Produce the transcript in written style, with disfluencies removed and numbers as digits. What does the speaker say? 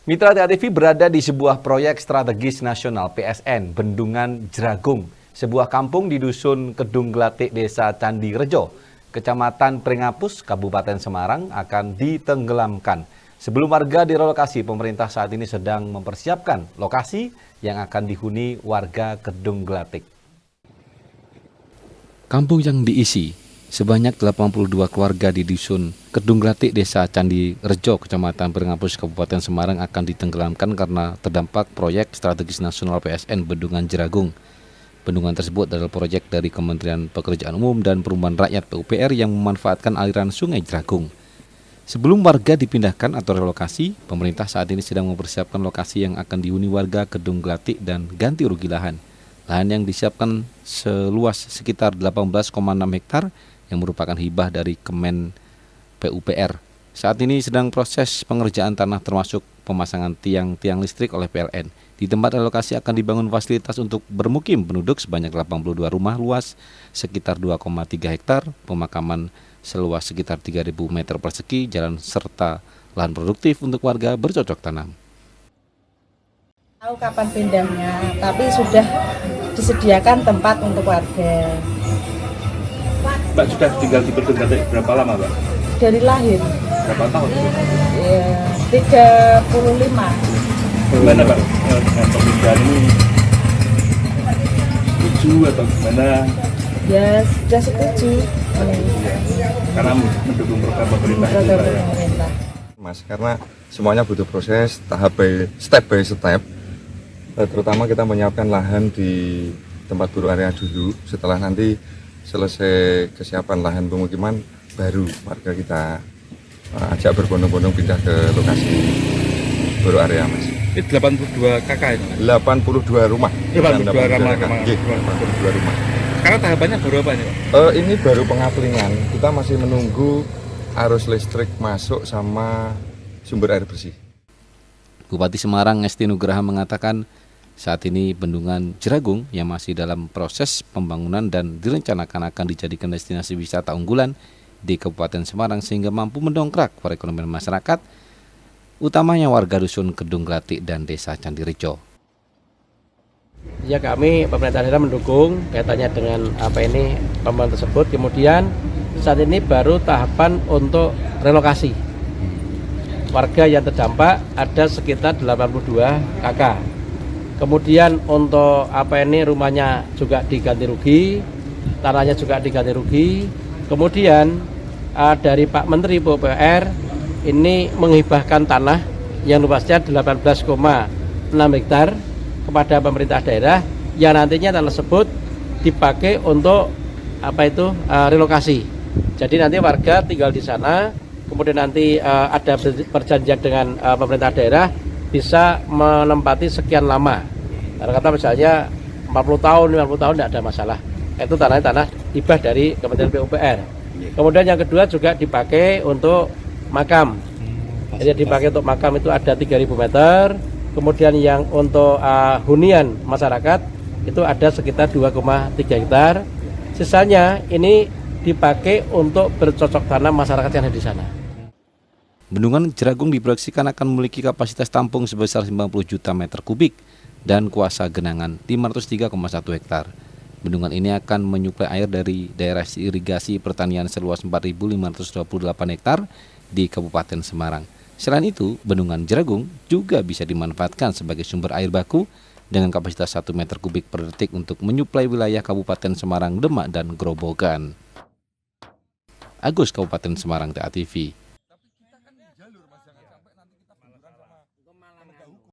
Mitra TV berada di sebuah proyek strategis nasional PSN Bendungan Jeragung, sebuah kampung di Dusun Kedung Glatik, Desa Candi Rejo, Kecamatan Pringapus, Kabupaten Semarang akan ditenggelamkan. Sebelum warga direlokasi, pemerintah saat ini sedang mempersiapkan lokasi yang akan dihuni warga Kedung Glatik. Kampung yang diisi sebanyak 82 keluarga di Dusun Kedung Glatik, Desa Candi Rejo, Kecamatan Pringapus, Kabupaten Semarang akan ditenggelamkan karena terdampak proyek strategis nasional PSN Bendungan Jeragung. Bendungan tersebut adalah proyek dari Kementerian Pekerjaan Umum dan Perumahan Rakyat (PUPR) yang memanfaatkan aliran Sungai Jeragung. Sebelum warga dipindahkan atau relokasi, pemerintah saat ini sedang mempersiapkan lokasi yang akan dihuni warga Kedung Glatik dan ganti rugi lahan. Lahan yang disiapkan seluas sekitar 18,6 hektar yang merupakan hibah dari Kemen PUPR. Saat ini sedang proses pengerjaan tanah termasuk pemasangan tiang-tiang listrik oleh PLN. Di tempat relokasi akan dibangun fasilitas untuk bermukim penduduk sebanyak 82 rumah luas sekitar 2,3 hektar, pemakaman seluas sekitar 3.000 meter persegi, jalan serta lahan produktif untuk warga bercocok tanam. Tahu kapan pindahnya, tapi sudah disediakan tempat untuk warga. Mbak sudah tinggal di Kedung Glatik berapa lama, Mbak? Dari lahir. Berapa tahun? Ya, 35. Gimana, Pak? Dengan pemindahan ini setuju atau gimana? Ya, sudah setuju. Karena mendukung program pemerintah juga ya. Mas, karena semuanya butuh proses step by step. Terutama kita menyiapkan lahan di tempat buru area dulu. Setelah nanti selesai kesiapan lahan pemukiman, baru warga kita ajak berbondong-bondong pindah ke lokasi buru area, Mas. Ini 82 kakak ini? 82 rumah. 82 rumah. 82 rumah. Karena tahapannya baru apa ini, Pak? Ini baru pengaplingan. Kita masih menunggu arus listrik masuk sama sumber air bersih. Bupati Semarang Ngesti Nugraha mengatakan saat ini Bendungan Jeragung yang masih dalam proses pembangunan dan direncanakan akan dijadikan destinasi wisata unggulan di Kabupaten Semarang sehingga mampu mendongkrak perekonomian masyarakat, utamanya warga Dusun Kedung Glatik dan Desa Candi Rejo. Ya, kami pemerintah daerah mendukung kaitannya dengan pembangunan tersebut. Kemudian saat ini baru tahapan untuk relokasi. Warga yang terdampak ada sekitar 82 kakak. Kemudian untuk rumahnya juga diganti rugi, tanahnya juga diganti rugi. Kemudian dari Pak Menteri PUPR ini menghibahkan tanah yang luasnya 18,6 hektar kepada pemerintah daerah yang nantinya tanah tersebut dipakai untuk relokasi. Jadi nanti warga tinggal di sana, kemudian nanti ada perjanjian dengan pemerintah daerah bisa menempati sekian lama. Karena kata misalnya 40 tahun, 50 tahun tidak ada masalah. Itu tanah hibah dari Kementerian PUPR. Kemudian yang kedua juga dipakai untuk makam. Jadi dipakai untuk makam itu ada 3.000 meter. Kemudian yang untuk hunian masyarakat itu ada sekitar 2,3 hektar. Sisanya ini dipakai untuk bercocok tanam masyarakat yang ada di sana. Bendungan Jeragung diproyeksikan akan memiliki kapasitas tampung sebesar 50 juta meter kubik dan kuasa genangan 503,1 hektar. Bendungan ini akan menyuplai air dari daerah irigasi pertanian seluas 4.528 hektar di Kabupaten Semarang. Selain itu, Bendungan Jeragung juga bisa dimanfaatkan sebagai sumber air baku dengan kapasitas 1 meter kubik per detik untuk menyuplai wilayah Kabupaten Semarang, Demak, dan Grobogan. Agus, Kabupaten Semarang, TA TV.